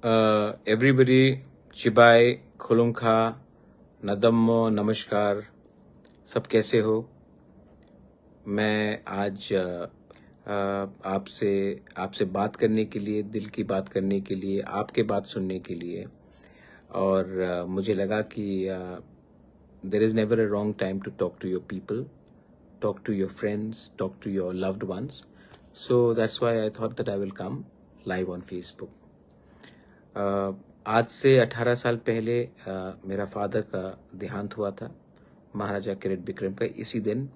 Everybody, चिबाय, खुलुंखा, नदम्मो, नमस्कार, सब कैसे हो? मैं आज आपसे बात करने के लिए, दिल की बात करने के लिए, आपके बात सुनने के लिए, और मुझे लगा कि there is never a wrong time to talk to your people, talk to your friends, talk to your loved ones. So that's why I thought that I will come live on Facebook. आज से 18 साल पहले मेरा father का देहांत हुआ था, महाराजा किरीट बिक्रम का, इसी दिन।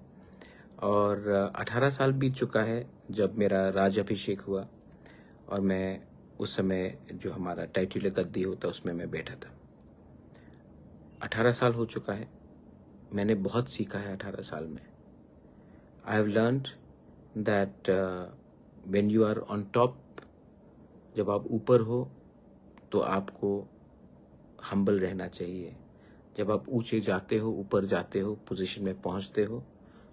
और 18 साल बीत चुका है जब मेरा राजाभिषेक हुआ, और मैं उस समय जो हमारा टाइटल गद्दी होता उसमें मैं बैठा था। 18 साल हो चुका है, मैंने बहुत सीखा है 18 साल में। I have learned that when you are on top, जब आप ऊपर हो तो आपको हम्बल रहना चाहिए। जब आप ऊंचे जाते हो, ऊपर जाते हो, पोजीशन में पहुंचते हो,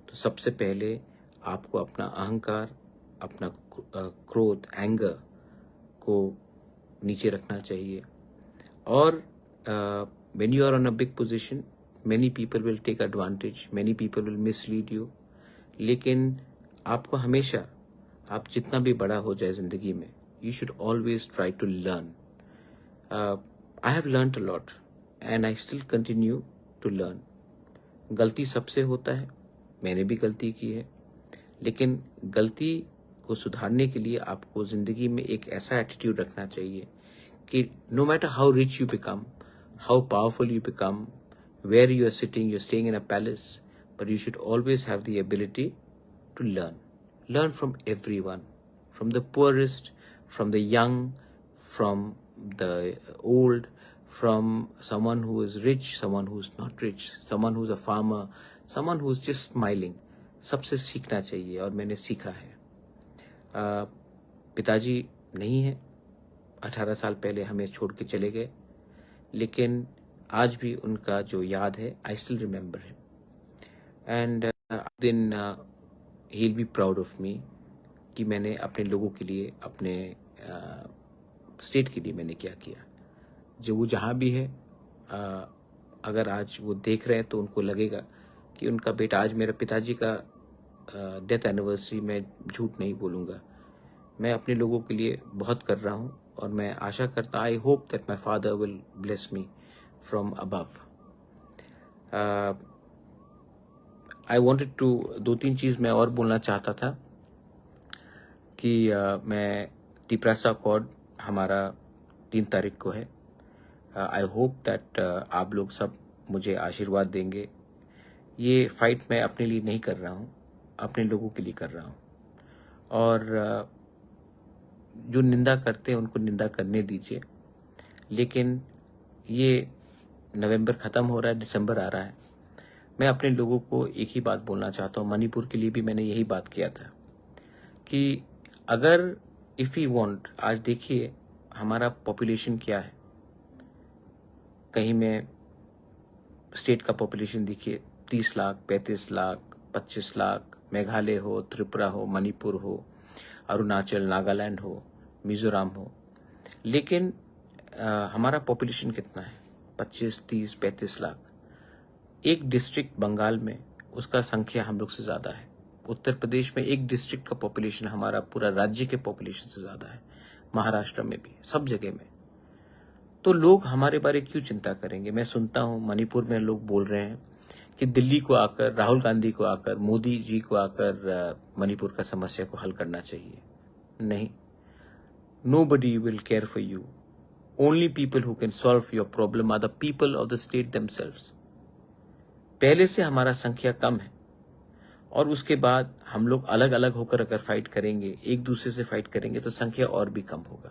तो सबसे पहले आपको अपना अहंकार, अपना क्रोध, एंगर को नीचे रखना चाहिए। और when you are on a big position, many people will take advantage, many people will mislead you. लेकिन आपको हमेशा, आप जितना भी बड़ा हो जाए जिंदगी में, you should always try to learn. I have learned a lot and I still continue to learn. गलती सबसे होता है, मैंने भी गलती की है, लेकिन गलती को सुधारने के लिए आपको जिंदगी में एक ऐसा एटीट्यूड रखना चाहिए कि no matter how rich you become, how powerful you become, where you are sitting, you're staying in a palace, but you should always have the ability to learn. Learn from everyone, from the poorest, from the young, from the old, from someone who is rich, someone who's not rich, someone who's a farmer, someone who's just smiling. सबसे सीखना चाहिए, और मैंने सीखा है। पिताजी नहीं है, 18 साल पहले हमें छोड़ के चले गए, लेकिन आज भी उनका जो याद है, I still remember him. And then he will be proud of me कि मैंने अपने लोगों के लिए, अपने स्टेट के लिए मैंने क्या किया। जो वो जहाँ भी है, अगर आज वो देख रहे हैं तो उनको लगेगा कि उनका बेटा, आज मेरे पिताजी का डेथ एनिवर्सरी, मैं झूठ नहीं बोलूँगा, मैं अपने लोगों के लिए बहुत कर रहा हूँ, और मैं आशा करता, I hope that my father will bless me from above. I wanted to, 2-3 चीज़ मैं और बोलना चाहता था कि मैं टिप्रासा अकॉर्ड हमारा 3 तारीख को है। आई होप दैट आप लोग सब मुझे आशीर्वाद देंगे। ये फाइट मैं अपने लिए नहीं कर रहा हूँ, अपने लोगों के लिए कर रहा हूँ। और जो निंदा करते हैं उनको निंदा करने दीजिए, लेकिन ये नवंबर ख़त्म हो रहा है, दिसंबर आ रहा है। मैं अपने लोगों को एक ही बात बोलना चाहता हूँ, मणिपुर के लिए भी मैंने यही बात किया था कि अगर इफ़ यू वांट, आज देखिए हमारा पॉपुलेशन क्या है। कहीं में स्टेट का पॉपुलेशन देखिए 30 लाख, 35 लाख, 25 लाख, मेघालय हो, त्रिपुरा हो, मणिपुर हो, अरुणाचल, नागालैंड हो, मिजोरम हो। लेकिन हमारा पॉपुलेशन कितना है? 25, 30, 35 लाख। एक डिस्ट्रिक्ट बंगाल में, उसका संख्या हम लोग से ज़्यादा है। उत्तर प्रदेश में एक डिस्ट्रिक्ट का पॉपुलेशन हमारा पूरा राज्य के पॉपुलेशन से ज़्यादा है। महाराष्ट्र में भी, सब जगह में। तो लोग हमारे बारे क्यों चिंता करेंगे? मैं सुनता हूँ मणिपुर में लोग बोल रहे हैं कि दिल्ली को आकर, राहुल गांधी को आकर, मोदी जी को आकर मणिपुर का समस्या को हल करना चाहिए। नहीं, nobody will care for you. Only people who can solve your problem are the people of the state themselves. पहले से हमारा संख्या कम है, और उसके बाद हम लोग अलग अलग होकर अगर फाइट करेंगे, एक दूसरे से फाइट करेंगे, तो संख्या और भी कम होगा।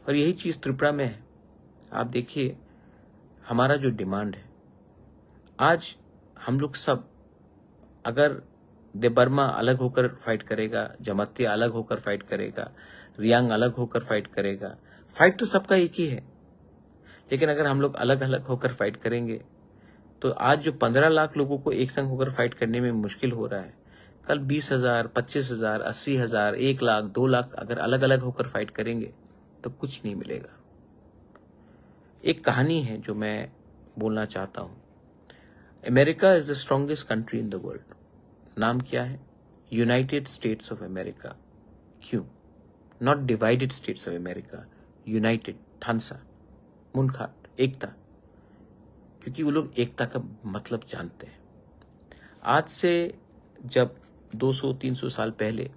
और यही चीज़ त्रिपुरा में है। आप देखिए हमारा जो डिमांड है, आज हम लोग सब, अगर देबर्मा अलग होकर फाइट करेगा, जमातिया अलग होकर फाइट करेगा, रियांग अलग होकर फाइट करेगा, फाइट तो सबका एक ही है। लेकिन अगर हम लोग अलग अलग होकर फाइट करेंगे, तो आज जो 15 लाख लोगों को एक संग होकर फाइट करने में मुश्किल हो रहा है, कल 20,000, 25,000, 80,000, 1 लाख, 2 लाख अगर अलग अलग होकर फाइट करेंगे तो कुछ नहीं मिलेगा। एक कहानी है जो मैं बोलना चाहता हूँ। America is the strongest country in the world. नाम क्या है? United States of America. क्यों? Not divided states of America, United, थानसा, मुनखाट, एकता, क्योंकि वो लोग एकता का मतलब जानते हैं। आज से जब 200-300 साल पहले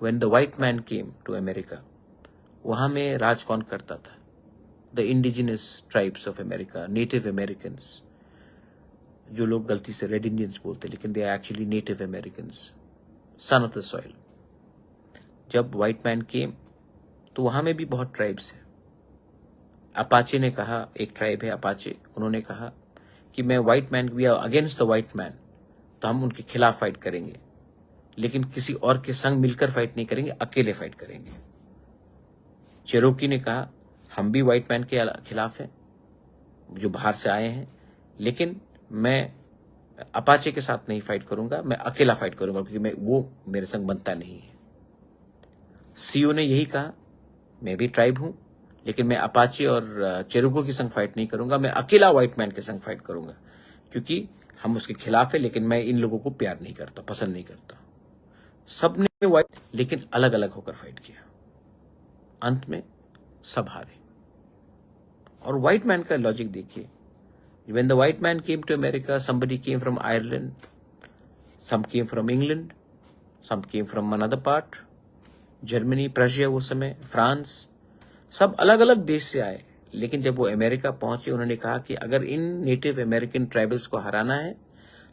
when the white man came to America, वहां में राज कौन करता था? The indigenous tribes of America, native Americans, जो लोग गलती से रेड इंडियंस बोलते, लेकिन they are actually native Americans, son of the soil. जब व्हाइट मैन केम तो वहां में भी बहुत ट्राइब्स है। अपाचे ने कहा, एक ट्राइब है अपाचे, उन्होंने कहा कि मैं white man, we are against the white man, तो हम उनके खिलाफ फाइट करेंगे, लेकिन किसी और के संग मिलकर फाइट नहीं करेंगे, अकेले फाइट करेंगे। चेरोकी ने कहा हम भी व्हाइट मैन के खिलाफ हैं जो बाहर से आए हैं, लेकिन मैं अपाचे के साथ नहीं फाइट करूंगा, मैं अकेला फाइट करूंगा, क्योंकि वो मेरे संग बनता नहीं है। सीओ ने यही कहा, मैं भी ट्राइब हूं, लेकिन मैं अपाचे और चेरोको के संग फाइट नहीं करूंगा, मैं अकेला व्हाइट मैन के संग फाइट करूंगा, क्योंकि हम उसके खिलाफ है, लेकिन मैं इन लोगों को प्यार नहीं करता, पसंद नहीं करता। सबने व्हाइट, लेकिन अलग अलग होकर फाइट किया। अंत में सब हारे। और व्हाइट मैन का लॉजिक देखिए, when the white man came to America, somebody came from Ireland, some came from England, some came from another part, Germany, Prussia, वो समय फ्रांस, सब अलग अलग देश से आए। लेकिन जब वो अमेरिका पहुंचे, उन्होंने कहा कि अगर इन नेटिव अमेरिकन ट्राइबल्स को हराना है,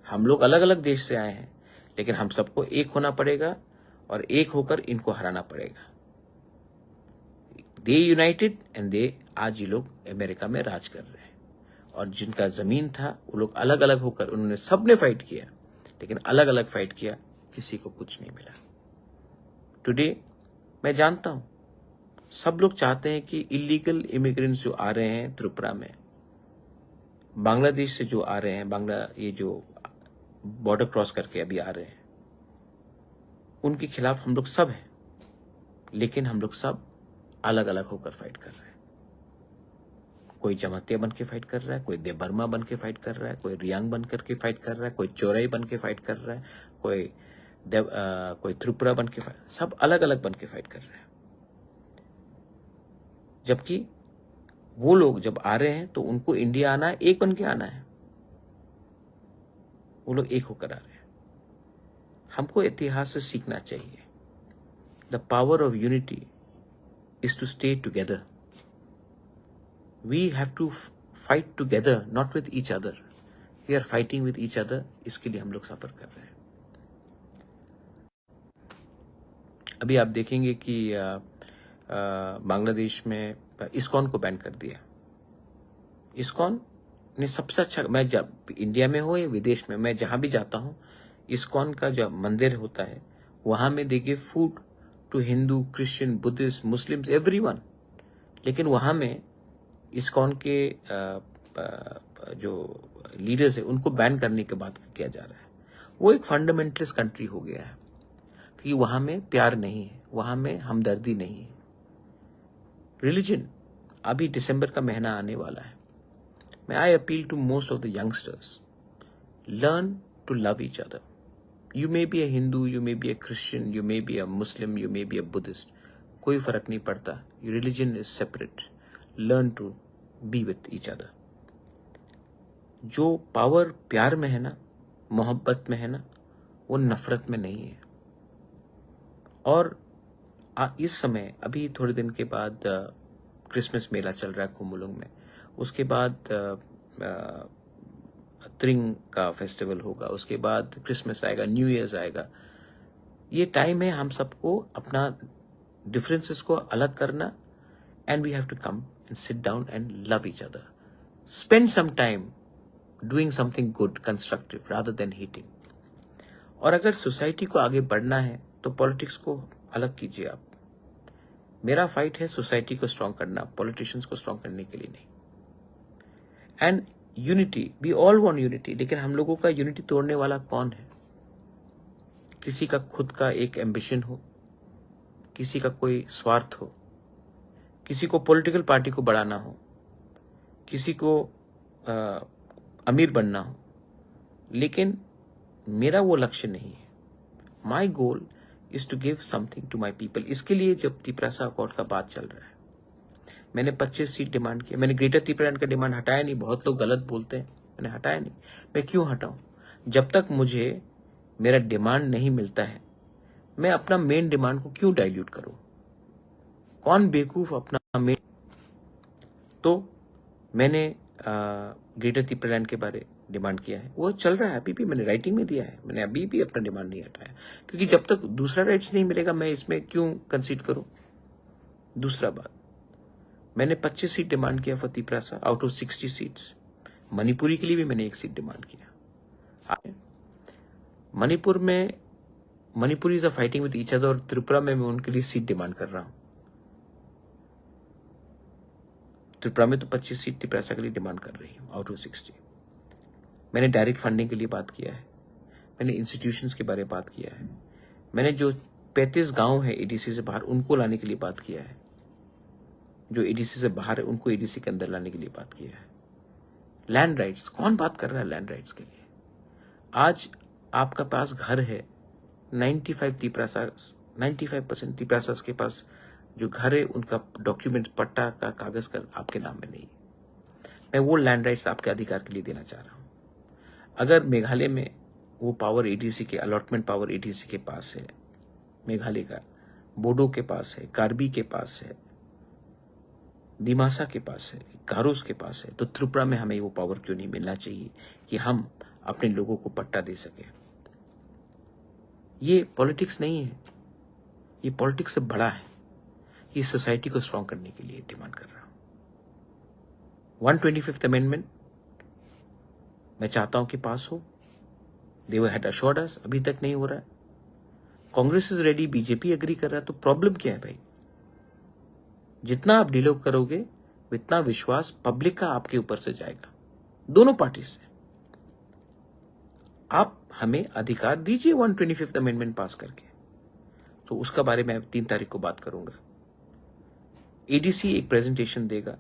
हम लोग अलग अलग देश से आए हैं, लेकिन हम सबको एक होना पड़ेगा और एक होकर इनको हराना पड़ेगा। दे यूनाइटेड एंड दे, आज ये लोग अमेरिका में राज कर रहे हैं। और जिनका जमीन था, वो लोग अलग अलग होकर, उन्होंने सबने फाइट किया, लेकिन अलग अलग फाइट किया, किसी को कुछ नहीं मिला। टुडे मैं जानता हूं सब लोग चाहते हैं कि इलीगल इमिग्रेंट्स जो आ रहे हैं त्रिपुरा में, बांग्लादेश से जो आ रहे हैं, ये जो बॉर्डर क्रॉस करके अभी आ रहे हैं, उनके खिलाफ हम लोग सब हैं, लेकिन हम लोग सब अलग अलग होकर फाइट कर रहे हैं। कोई जमातिया बन के फाइट कर रहा है, कोई देबर्मा बन के फाइट कर रहा है, कोई रियांग बन करके फाइट कर रहा है, कोई चोरई बन के फाइट कर रहा है, कोई त्रिपुरा बन के फाइट, सब अलग अलग बन के फाइट कर रहे हैं। जबकि वो लोग जब आ रहे हैं तो उनको इंडिया आना है, एक बन के आना है। वो लोग एक होकर आ रहे हैं। हमको इतिहास से सीखना चाहिए। The power of unity is to stay together. We have to fight together, not with each other. We are fighting with each other. इसके लिए हम लोग सफर कर रहे हैं। अभी आप देखेंगे कि बांग्लादेश में इस्कॉन को बैन कर दिया। इस्कॉन ने सबसे अच्छा, मैं जब इंडिया में हो या विदेश में, मैं जहां भी जाता हूं, इस्कॉन का जो मंदिर होता है, वहां में they give food to Hindu, Christian, Buddhist, Muslims, everyone. लेकिन वहां में इस्कॉन के जो लीडर्स है, उनको बैन करने के बाद किया जा रहा है। वो एक फंडामेंटलिस्ट कंट्री हो गया है, क्योंकि वहां में प्यार नहीं है, वहां में हमदर्दी नहीं है। रिलीजन, अभी दिसंबर का महीना आने वाला है, मैं I appeal to most of the youngsters, learn to love each other. You may be a Hindu, you may be a Christian, you may be a Muslim, you may be a Buddhist, कोई फर्क नहीं पड़ता। Your religion is separate. Learn to be with each other. जो power प्यार में है ना, मोहब्बत में है ना, वो नफरत में नहीं है। और इस समय अभी थोड़े दिन के बाद क्रिसमस मेला चल रहा है कुमुलुंग में, उसके बाद त्रिंग का फेस्टिवल होगा, उसके बाद क्रिसमस आएगा, न्यू ईयर्स आएगा। ये टाइम है हम सबको अपना डिफरेंसेस को अलग करना, and we have to come and sit down and love each other. Spend some time doing something good, constructive, rather than hating. और अगर सोसाइटी को आगे बढ़ना है तो पॉलिटिक्स को अलग कीजिए आप। मेरा फाइट है सोसाइटी को स्ट्रांग करना, पॉलिटिशियंस को स्ट्रांग करने के लिए नहीं। And unity, we all want unity, लेकिन हम लोगों का यूनिटी तोड़ने वाला कौन है? किसी का खुद का एक एम्बिशन हो, किसी का कोई स्वार्थ हो, किसी को पॉलिटिकल पार्टी को बढ़ाना हो, किसी को अमीर बनना हो, लेकिन मेरा वो लक्ष्य नहीं है। My goal is to give something to my people. इसके लिए जब तिपरासा अकॉर्ड का बात चल रहा है, मैंने 25 सीट डिमांड किया। मैंने ग्रेटर त्रिपुरालैंड का डिमांड हटाया नहीं। बहुत लोग गलत बोलते हैं, मैंने हटाया नहीं। मैं क्यों हटाऊं? जब तक मुझे मेरा डिमांड नहीं मिलता है, मैं अपना मेन डिमांड को क्यों डाइल्यूट करूं? कौन बेवकूफ अपना मेन। तो मैंने ग्रेटर त्रिपुरालैंड के बारे डिमांड किया है, वो चल रहा है अभी भी। मैंने राइटिंग में दिया है, मैंने अभी भी अपना डिमांड नहीं हटाया, क्योंकि जब तक दूसरा राइट्स नहीं मिलेगा मैं इसमें क्यों कंसीड करूं। दूसरा बात, मैंने 25 सीट डिमांड किया for Tiprasa out of 60 seats. Manipuri के लिए भी मैंने 1 सीट डिमांड किया। मणिपुर में Manipuris are fighting with each other, और त्रिपुरा में मैं उनके लिए सीट डिमांड कर रहा हूं। त्रिपुरा में तो 25 सीट तिपरासा के लिए डिमांड कर रही हूं आउट ऑफ 60। मैंने डायरेक्ट फंडिंग के लिए बात किया है, मैंने इंस्टीट्यूशंस के बारे में बात किया है, मैंने जो 35 गांव है एडीसी से बाहर उनको लाने के लिए बात किया है, जो एडीसी से बाहर है उनको एडीसी के अंदर लाने के लिए बात किया है। लैंड राइट्स, कौन बात कर रहा है लैंड राइट्स के लिए? आज आपका पास घर है, 95% तिपरासास के पास जो घर है उनका डॉक्यूमेंट, पट्टा का कागज का आपके नाम में नहीं। मैं वो लैंड राइट्स आपके अधिकार के लिए देना चाह रहा हूं। अगर मेघालय में वो पावर एडीसी के, अलॉटमेंट पावर एडीसी के पास है, मेघालय का, बोडो के पास है, कार्बी के पास है, दिमासा के पास है, गारोस के पास है, तो त्रिपुरा में हमें वो पावर क्यों नहीं मिलना चाहिए कि हम अपने लोगों को पट्टा दे सके? ये पॉलिटिक्स नहीं है, ये पॉलिटिक्स से बड़ा है। ये सोसाइटी को स्ट्रांग करने के लिए डिमांड कर रहा हूं। 125th अमेंडमेंट मैं चाहता हूं कि पास हो। दे हैड अश्योर्ड अस, अभी तक नहीं हो रहा है। Congress is ready, BJP agree कर रहा है, तो प्रॉब्लम क्या है भाई? जितना आप डिले करोगे उतना विश्वास पब्लिक का आपके ऊपर से जाएगा, दोनों पार्टी से। आप हमें अधिकार दीजिए 125th अमेंडमेंट पास करके। तो उसका बारे में 3 तारीख को बात करूंगा। एडीसी एक प्रेजेंटेशन देगा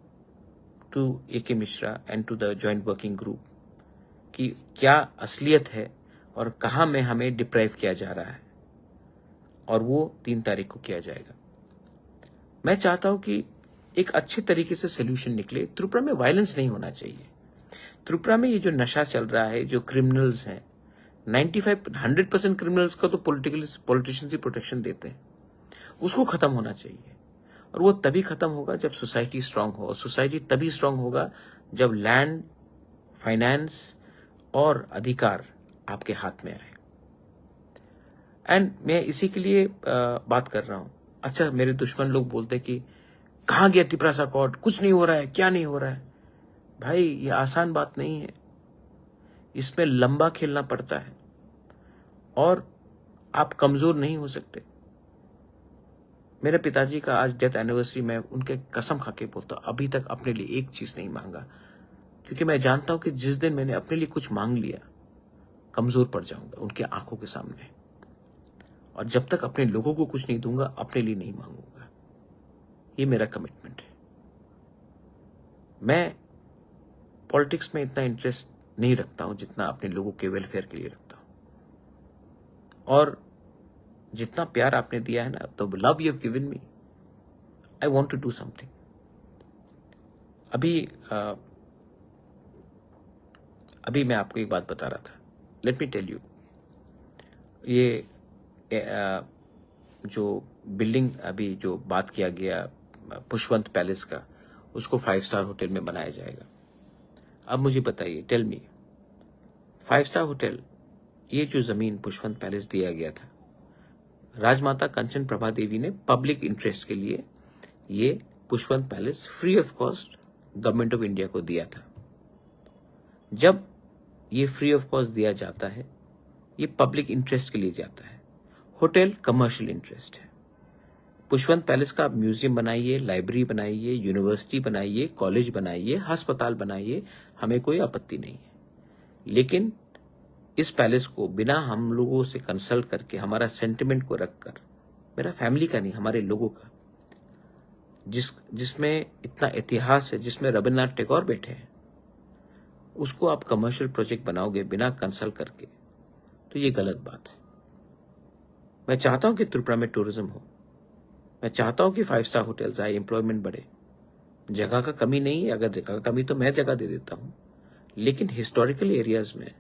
to AK Mishra and to the joint working group कि क्या असलियत है और कहां में हमें डिप्राइव किया जा रहा है, और वो 3 तारीख को किया जाएगा। मैं चाहता हूं कि एक अच्छे तरीके से सोल्यूशन निकले। त्रिपुरा में वायलेंस नहीं होना चाहिए। त्रिपुरा में ये जो नशा चल रहा है, जो क्रिमिनल्स हैं, 100% क्रिमिनल्स का तो पॉलिटिशियंस ही प्रोटेक्शन देते हैं, उसको खत्म होना चाहिए। और वो तभी खत्म होगा जब सोसाइटी स्ट्रांग हो, और सोसाइटी तभी स्ट्रांग होगा जब लैंड, फाइनेंस और अधिकार आपके हाथ में आए। एंड मैं इसी के लिए बात कर रहा हूं। अच्छा, मेरे दुश्मन लोग बोलते कि कहां गया तिपरासा अकॉर्ड, कुछ नहीं हो रहा है, क्या नहीं हो रहा है? भाई, ये आसान बात नहीं है, इसमें लंबा खेलना पड़ता है, और आप कमजोर नहीं हो सकते। मेरे पिताजी का आज डेथ एनिवर्सरी में उनके कसम खा के बोलता, अभी तक अपने लिए एक चीज नहीं मांगा, क्योंकि मैं जानता हूं कि जिस दिन मैंने अपने लिए कुछ मांग लिया, कमजोर पड़ जाऊंगा उनके आंखों के सामने। और जब तक अपने लोगों को कुछ नहीं दूंगा, अपने लिए नहीं मांगूंगा। ये मेरा कमिटमेंट है। मैं पॉलिटिक्स में इतना इंटरेस्ट नहीं रखता हूं जितना अपने लोगों के वेलफेयर के लिए रखता हूं। और जितना प्यार आपने दिया है ना, तो love you have given me, I want to do something. अभी मैं आपको एक बात बता रहा था। लेट मी टेल यू, ये जो बिल्डिंग अभी जो बात किया गया पुष्पवंत पैलेस का, उसको 5 स्टार होटल में बनाया जाएगा। अब मुझे बताइए, टेल मी, 5 स्टार होटल, ये जो जमीन पुष्पवंत पैलेस दिया गया था, राजमाता कंचन प्रभा देवी ने पब्लिक इंटरेस्ट के लिए ये Pushpwant palace free of cost government of India को दिया था। जब ये फ्री ऑफ कॉस्ट दिया जाता है, ये पब्लिक इंटरेस्ट के लिए जाता है। होटल कमर्शियल इंटरेस्ट है। पुष्पवंत पैलेस का आप म्यूजियम बनाइए, लाइब्रेरी बनाइए, यूनिवर्सिटी बनाइए, कॉलेज बनाइए, अस्पताल बनाइए, हमें कोई आपत्ति नहीं है। लेकिन इस पैलेस को बिना हम लोगों से कंसल्ट करके, हमारा सेंटिमेंट को रखकर, मेरा फैमिली का नहीं, हमारे लोगों का, जिसमें इतना इतिहास है, जिसमें रविन्द्रनाथ टैगोर बैठे हैं, उसको आप कमर्शियल प्रोजेक्ट बनाओगे बिना कंसल्ट करके, तो ये गलत बात है। मैं चाहता हूं कि त्रिपुरा में टूरिज्म हो, मैं चाहता हूं कि 5 स्टार होटल्स आए, एम्प्लॉयमेंट बढ़े। जगह का कमी नहीं है, अगर जगह का कमी तो मैं जगह दे देता हूं, लेकिन हिस्टोरिकल एरियाज में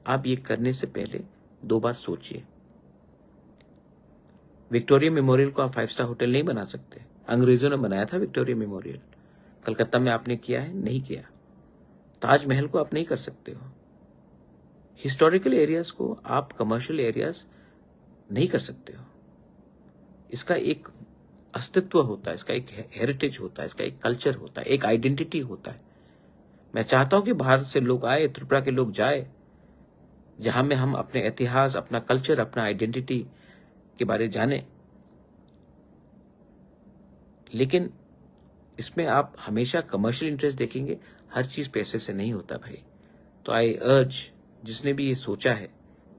आप ये करने से पहले 2 बार सोचिए। विक्टोरिया मेमोरियल को आप 5 स्टार होटल नहीं बना सकते। अंग्रेजों ने बनाया था विक्टोरिया मेमोरियल, कलकत्ता में आपने किया है? नहीं किया। ताजमहल को आप नहीं कर सकते हो। हिस्टोरिकल एरियाज को आप कमर्शियल एरियाज नहीं कर सकते हो। इसका एक अस्तित्व होता है, इसका एक हेरिटेज होता है, इसका एक कल्चर होता है, एक आइडेंटिटी होता है। मैं चाहता हूं कि बाहर से लोग आए, त्रिपुरा के लोग जाए, जहां में हम अपने इतिहास, अपना कल्चर, अपना आइडेंटिटी के बारे जाने। लेकिन इसमें आप हमेशा कमर्शियल इंटरेस्ट देखेंगे, हर चीज पैसे से नहीं होता भाई। तो आई अर्ज, जिसने भी ये सोचा है,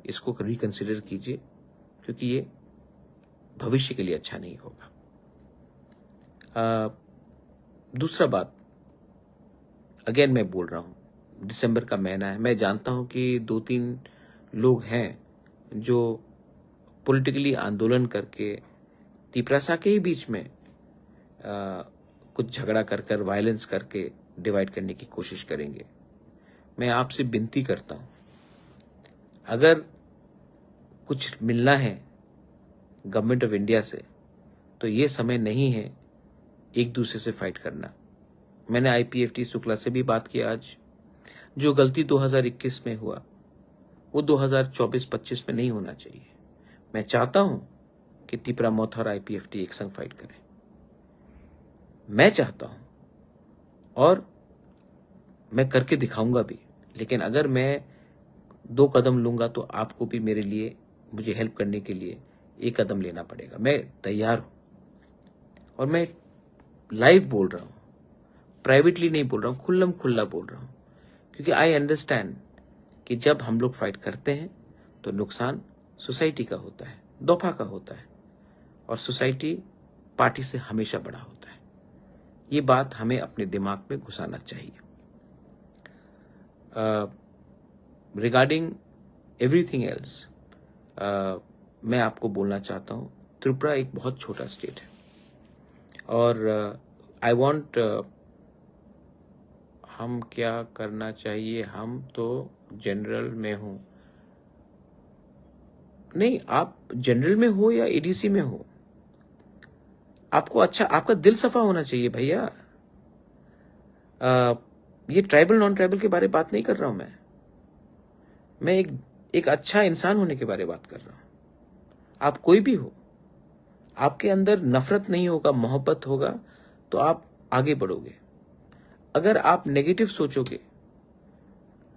इसको रिकंसिडर कीजिए, क्योंकि ये भविष्य के लिए अच्छा नहीं होगा। दूसरा बात, अगेन मैं बोल रहा हूं, दिसंबर का महीना है, मैं जानता हूं कि 2-3 लोग हैं जो पॉलिटिकली आंदोलन करके तिपरासा के ही बीच में कुछ झगड़ा कर वायलेंस करके डिवाइड करने की कोशिश करेंगे। मैं आपसे विनती करता हूं, अगर कुछ मिलना है गवर्नमेंट ऑफ इंडिया से, तो ये समय नहीं है एक दूसरे से फाइट करना। मैंने आईपीएफटी शुक्ला से भी बात किया आज। जो गलती 2021 में हुआ, वो 2024-25 में नहीं होना चाहिए। मैं चाहता हूं कि त्रिपुरा मौथ और आईपीएफटी एक संग फाइट करें। मैं चाहता हूं, और मैं करके दिखाऊंगा भी। लेकिन अगर मैं 2 कदम लूंगा, तो आपको भी मेरे लिए, मुझे हेल्प करने के लिए 1 कदम लेना पड़ेगा। मैं तैयार हूं, और मैं लाइव बोल रहा हूं, प्राइवेटली नहीं बोल रहा हूं, खुल्लम खुल्ला बोल रहा हूं, क्योंकि आई अंडरस्टैंड कि जब हम लोग फाइट करते हैं तो नुकसान सोसाइटी का होता है, दोफा का होता है, और सोसाइटी पार्टी से हमेशा बड़ा होता है। ये बात हमें अपने दिमाग में घुसाना चाहिए। रिगार्डिंग एवरीथिंग एल्स, मैं आपको बोलना चाहता हूं, त्रिपुरा एक बहुत छोटा स्टेट है, और आई वांट, हम क्या करना चाहिए, हम तो जनरल में हूं। नहीं, आप जनरल में हो या एडीसी में हो, आपको अच्छा, आपका दिल सफा होना चाहिए भैया। ये ट्राइबल नॉन ट्राइबल के बारे में बात नहीं कर रहा हूं मैं एक अच्छा इंसान होने के बारे में बात कर रहा हूं। आप कोई भी हो, आपके अंदर नफरत नहीं होगा, मोहब्बत होगा, तो आप आगे बढ़ोगे। अगर आप नेगेटिव सोचोगे,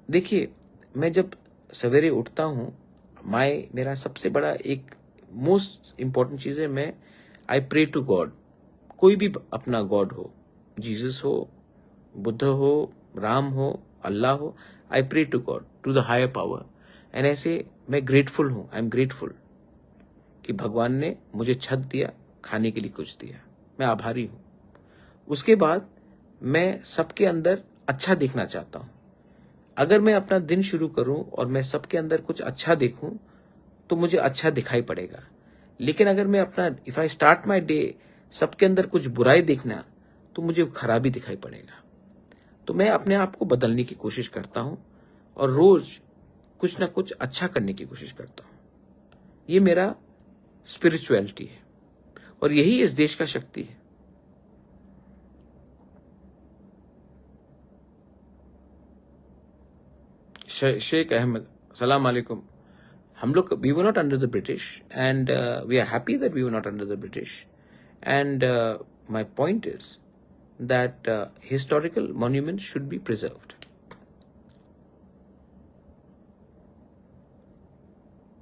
देखिए, मैं जब सवेरे उठता हूं, मेरा सबसे बड़ा एक मोस्ट इंपॉर्टेंट चीज है, मैं आई प्रे टू गॉड। कोई भी अपना गॉड हो, जीसस हो, बुद्ध हो, राम हो, अल्लाह हो, I pray to God, to the higher power. And ऐसे मैं ग्रेटफुल हूं, आई एम ग्रेटफुल कि भगवान ने मुझे छत दिया, खाने के लिए कुछ दिया, मैं आभारी हूं। उसके बाद मैं सबके अंदर अच्छा देखना चाहता हूं। अगर मैं अपना दिन शुरू करूं और मैं सबके अंदर कुछ अच्छा देखूं, तो मुझे अच्छा दिखाई पड़ेगा। लेकिन अगर मैं अपना, if I start my day सबके अंदर कुछ बुराई देखना, तो मुझे खराबी दिखाई पड़ेगा। तो मैं अपने आप को बदलने की कोशिश करता हूं, और रोज कुछ ना कुछ अच्छा करने की कोशिश करता हूं। ये मेरा स्पिरिचुअलिटी है, और यही इस देश का शक्ति है। शेख अहमद, सलाम अलैकुम। हम लोग, we were not under the British, and we are happy that we were not under the British, and my point is that historical monument should be preserved.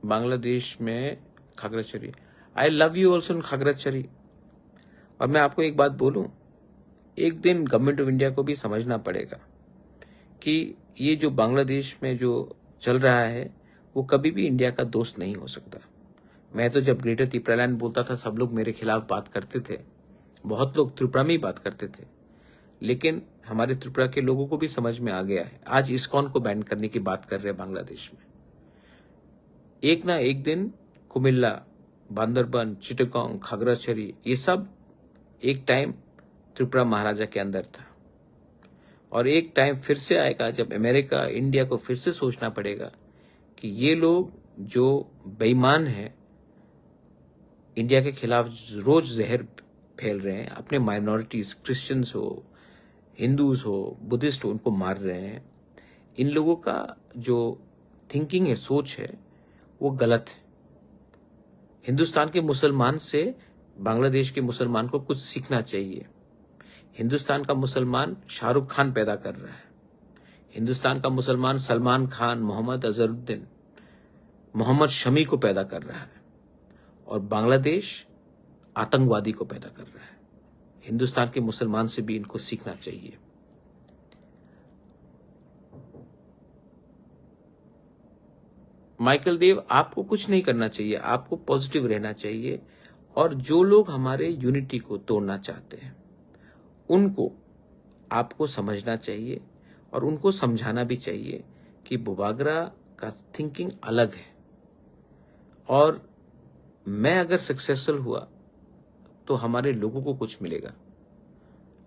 Bangladesh में Khagrachari, I love you also in Khagrachari. और मैं आपको एक बात बोलूं, एक दिन government of India को भी समझना पड़ेगा कि ये जो बांग्लादेश में जो चल रहा है, वो कभी भी इंडिया का दोस्त नहीं हो सकता। मैं तो जब ग्रेटर त्रिपुरा लैंड बोलता था, सब लोग मेरे खिलाफ बात करते थे, बहुत लोग त्रिपुरा में ही बात करते थे, लेकिन हमारे त्रिपुरा के लोगों को भी समझ में आ गया है। आज इस्कॉन को बैन करने की बात कर रहे हैं बांग्लादेश में। एक ना एक दिन कुमिल्ला, बांदरबन, चिटगांव, खागराछड़ी, ये सब एक टाइम त्रिपुरा महाराजा के अंदर था, और एक टाइम फिर से आएगा जब अमेरिका, इंडिया को फिर से सोचना पड़ेगा कि ये लोग जो बेईमान हैं, इंडिया के खिलाफ रोज जहर फैल रहे हैं, अपने माइनॉरिटीज, क्रिश्चियंस हो, हिंदूज हो, बुद्धिस्ट हो, उनको मार रहे हैं। इन लोगों का जो थिंकिंग है, सोच है, वो गलत है। हिंदुस्तान के मुसलमान से बांग्लादेश के मुसलमान को कुछ सीखना चाहिए। हिंदुस्तान का मुसलमान शाहरुख खान पैदा कर रहा है, हिंदुस्तान का मुसलमान सलमान खान, मोहम्मद अजहरुद्दीन, मोहम्मद शमी को पैदा कर रहा है, और बांग्लादेश आतंकवादी को पैदा कर रहा है। हिंदुस्तान के मुसलमान से भी इनको सीखना चाहिए। माइकल देव, आपको कुछ नहीं करना चाहिए, आपको पॉजिटिव रहना चाहिए, और जो लोग हमारे यूनिटी को तोड़ना चाहते हैं उनको आपको समझना चाहिए, और उनको समझाना भी चाहिए कि बुबागरा का थिंकिंग अलग है, और मैं अगर सक्सेसफुल हुआ तो हमारे लोगों को कुछ मिलेगा।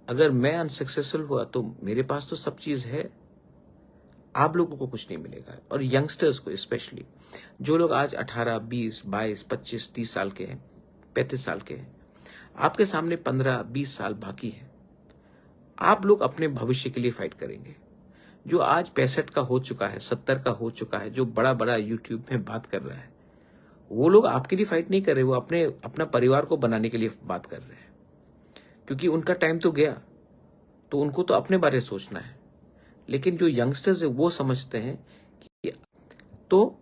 अगर मैं अनसक्सेसफुल हुआ तो मेरे पास तो सब चीज है, आप लोगों को कुछ नहीं मिलेगा। और यंगस्टर्स को स्पेशली, जो लोग आज 18, 20, 22, 25, 30 साल के हैं, 35 साल के हैं, आपके सामने 15, 20 साल बाकी है। आप लोग अपने भविष्य के लिए फाइट करेंगे। जो आज 65 का हो चुका है, 70 का हो चुका है, जो बड़ा बड़ा यूट्यूब में बात कर रहा है, वो लोग आपके लिए फाइट नहीं कर रहे, वो अपना परिवार को बनाने के लिए बात कर रहे हैं, क्योंकि उनका टाइम तो गया, तो उनको तो अपने बारे में सोचना है। लेकिन जो यंगस्टर्स है वो समझते हैं कि तो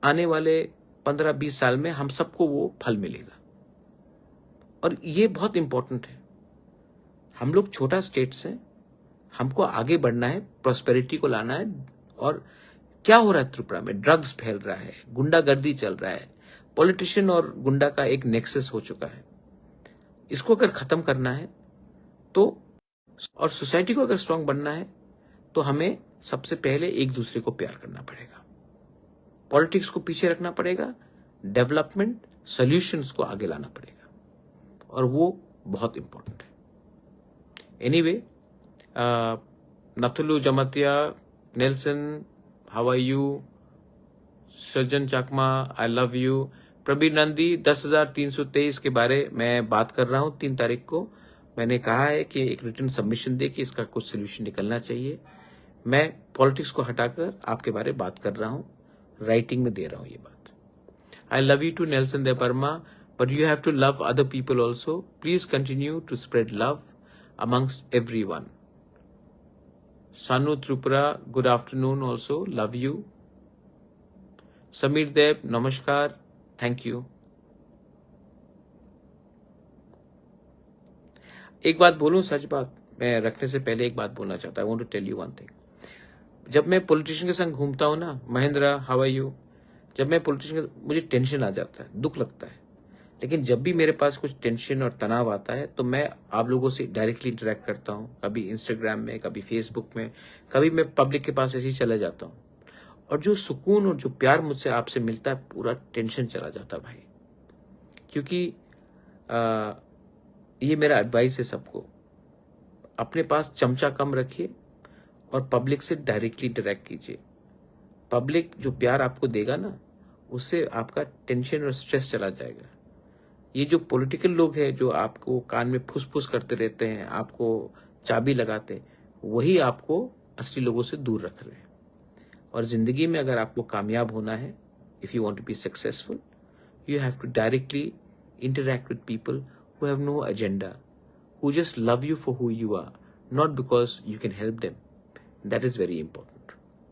आने वाले 15-20 साल में हम सबको वो फल मिलेगा, और ये बहुत इंपॉर्टेंट है। हम लोग छोटा स्टेट्स हैं, हमको आगे बढ़ना है, प्रॉस्पेरिटी को लाना है। और क्या हो रहा है त्रिपुरा में? ड्रग्स फैल रहा है, गुंडागर्दी चल रहा है, पॉलिटिशियन और गुंडा का एक नेक्सस हो चुका है। इसको अगर खत्म करना है तो, और सोसाइटी को अगर स्ट्रांग बनना है तो हमें सबसे पहले एक दूसरे को प्यार करना पड़ेगा, पॉलिटिक्स को पीछे रखना पड़ेगा, डेवलपमेंट सॉल्यूशंस को आगे लाना पड़ेगा, और वो बहुत इंपॉर्टेंट है। Anyway, Nathulu Jamatia, Nelson, how are you, Sajjan Chakma, I love you, Prabir Nandi, 10,323 के बारे में बात कर रहा हूं। 3 तारीख को मैंने कहा है कि एक रिटर्न सबमिशन दे कि इसका कुछ सोल्यूशन निकलना चाहिए। मैं पॉलिटिक्स को हटाकर आपके बारे में बात कर रहा हूं, राइटिंग में दे रहा हूं ये बात। I love you to Nelson Debbarma, but you have to love other people also. Please continue to spread love amongst everyone. Sanu Tripura, good afternoon also, love you. Samir Dev, namaskar, thank you. एक बात बोलूं, सच बात, मैं रखने से पहले एक बात बोलना चाहता हूं। I want to tell you one thing. जब मैं पॉलिटिशियन के संग घूमता हूं ना, महेंद्र, हाउ आर यू, जब मैं पॉलिटिशियन, मुझे टेंशन आ जाता है, दुख लगता है। लेकिन जब भी मेरे पास कुछ टेंशन और तनाव आता है तो मैं आप लोगों से डायरेक्टली इंटरेक्ट करता हूं, कभी इंस्टाग्राम में, कभी फेसबुक में, कभी मैं पब्लिक के पास ऐसे ही चला जाता हूं, और जो सुकून और जो प्यार मुझसे आपसे मिलता है, पूरा टेंशन चला जाता है भाई। क्योंकि ये मेरा एडवाइस है सबको, अपने पास चमचा कम रखिए और पब्लिक से डायरेक्टली इंटरेक्ट कीजिए। पब्लिक जो प्यार आपको देगा ना, उससे आपका टेंशन और स्ट्रेस चला जाएगा। ये जो पॉलिटिकल लोग हैं, जो आपको कान में फुस-फुस करते रहते हैं, आपको चाबी लगाते हैं, वही आपको असली लोगों से दूर रख रहे हैं। और जिंदगी में अगर आपको कामयाब होना है, if you want to be successful, you have to directly interact with people who have no agenda, who just love you for who you are, not because you can help them. That is very important.